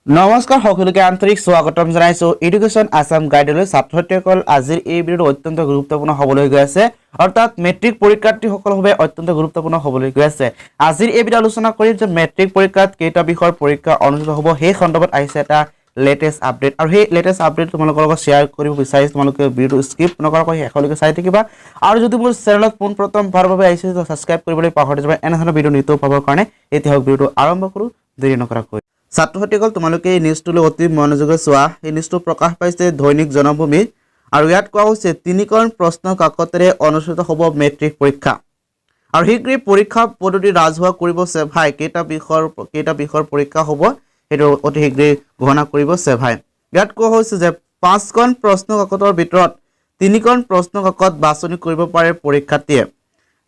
নমস্কাৰ সকলোকে আন্তৰিক স্বাগতম জনাইছো এডুকেশ্যন আসাম গাইডলৈ ছাত্ৰসকল আজিৰ এই ভিডিঅ'টো অত্যন্ত গুৰুত্বপূৰ্ণ হ'বলৈ গৈ আছে অৰ্থাৎ মেট্ৰিক পৰীক্ষাৰ্থীসকলৰ বাবে অত্যন্ত গুৰুত্বপূৰ্ণ হ'বলৈ গৈ আছে আজিৰ এই ভিডিঅ' আলোচনা কৰিম যে মেট্ৰিক পৰীক্ষাত কেইটা বিষয়ৰ পৰীক্ষা অনুষ্ঠিত হ'ব সেই সন্দৰ্ভত আহিছে এটা লেটেষ্ট আপডেট আৰু সেই লেটেষ্ট আপডেট তোমালোকৰ লগত শ্বেয়াৰ কৰিব বিচাৰিছো তোমালোকে ভিডিঅ'টো স্কিপ নকৰাকৈ শেষলৈকে চাই থাকিবা আৰু যদি মোৰ চেনেলত পোনপ্ৰথমবাৰৰ বাবে আহিছে তো সাবস্ক্ৰাইব কৰিবলৈ পাহৰি যাবা এনেধৰণৰ ভিডিঅ' নিতৌ পাবৰ কাৰণে এতিয়া ভিডিঅ'টো আৰম্ভ কৰো দেৰি নকৰাকৈ ছাত্ৰসকল তোমালোকে এই নিউজটো অতি মনোযোগেৰে চোৱা এই নিউজটো প্ৰকাশ পাইছে দৈনিক জনভূমি আৰু ইয়াত কোৱা হৈছে তিনিখন প্ৰশ্ন কাকতেৰে অনুষ্ঠিত হ'ব মেট্ৰিক পৰীক্ষা আৰু হিগ্ৰী পৰীক্ষা পদ্ধতি ৰাজহুৱা কৰিব সেভাই কেইটা বিষয়ৰ পৰীক্ষা হ'ব এটো অতি হিগ্ৰী ঘোষণা কৰিব সেভাই ইয়াত কোৱা হৈছে যে পাঁচখন প্ৰশ্ন কাকতৰ ভিতৰত তিনিখন প্ৰশ্ন কাকত বাছনি কৰিব পাৰে পৰীক্ষাৰ্থীয়ে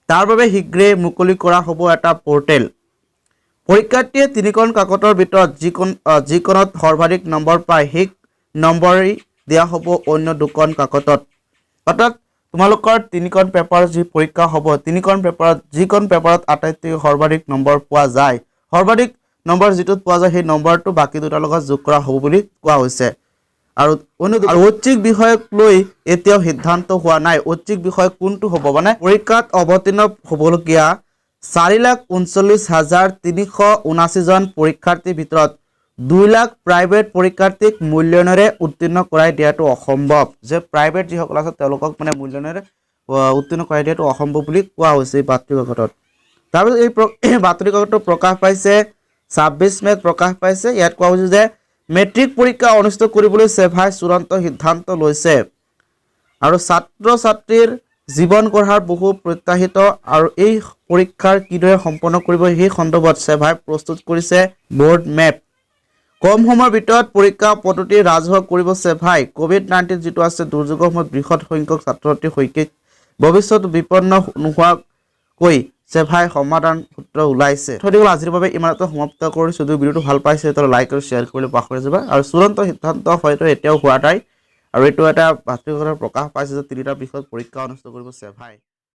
তাৰ বাবে হিগ্ৰী মুকলি কৰা হ'ব এটা পৰ্টেল পৰীক্ষাৰ্থীয়ে তিনিখন কাকতৰ ভিতৰত যিকোনত সৰ্বাধিক নম্বৰ পায় সেই নম্বৰেই দিয়া হ'ব অন্য দুখন কাকতত অৰ্থাৎ তোমালোকৰ তিনিখন পেপাৰ যি পৰীক্ষা হ'ব তিনিখন পেপাৰত যিখন পেপাৰত আটাইতকৈ সৰ্বাধিক নম্বৰ পোৱা যায় সৰ্বাধিক নম্বৰ যিটো পোৱা যায় সেই নম্বৰটো বাকি দুটাৰ লগত যোগ কৰা হ'ব বুলি কোৱা হৈছে আৰু ঐচ্ছিক বিষয়ক লৈ এতিয়াও সিদ্ধান্ত হোৱা নাই ঐচ্ছিক বিষয় কোনটো হ'ব মানে পৰীক্ষাত অৱতীৰ্ণ হ'বলগীয়া 4,39,379 জন পৰীক্ষাৰ্থীৰ ভিতৰত 2 লাখ প্ৰাইভেট পৰীক্ষাৰ্থীক মূল্যায়নেৰে উত্তীৰ্ণ কৰাই দিয়াটো অসম্ভৱ যে প্ৰাইভেট যিসকল আছে তেওঁলোকক মানে মূল্যায়নেৰে উত্তীৰ্ণ কৰাই দিয়াটো অসম্ভৱ বুলি কোৱা হৈছে বাতৰি কাকতত তাৰপিছত এই বাতৰি কাকতত প্ৰকাশ পাইছে 26 মেত প্ৰকাশ পাইছে ইয়াত কোৱা হৈছে যে মেট্ৰিক পৰীক্ষা অনুষ্ঠিত কৰিবলৈ সেভাই চূড়ান্ত সিদ্ধান্ত লৈছে আৰু ছাত্ৰ ছাত্ৰীৰ জীৱন গঢ়াৰ বহু প্ৰত্যাহিত আৰু এই পৰীক্ষাৰ কিদৰে সম্পন্ন কৰিব সেই সন্দৰ্ভত সেভাই প্ৰস্তুত কৰিছে বোৰ্ড মেপ কম সময়ৰ ভিতৰত পৰীক্ষা পদ্ধতি ৰাজহুৱা কৰিব সেভাই কোভিড-19 যেটো আছে দুৰ্যোগৰ সময়ত বৃহৎ সংখ্যক ছাত্ৰ-ছাত্ৰীৰ শৈক্ষিক ভৱিষ্যত বিপন্ন নোহোৱাকৈ সেভাই সমাধান সূত্ৰ ওলাইছে থৈদিগল আজিৰ বাবে ইমানতে সমাপ্ত কৰিছো যদি ভিডিঅ'টো ভাল পাইছে তেতিয়াহ'লে লাইক আৰু শ্বেয়াৰ কৰিবলৈ পাহৰি যাবা আৰু চূড়ান্ত সিদ্ধান্ত হয়তো এতিয়াও হোৱা নাই আৰু এটো এটা বাতৰি কাকতত প্ৰকাশ পাইছে যে তিনিটা বিষয়ত পৰীক্ষা অনুষ্ঠিত কৰিব সেভাই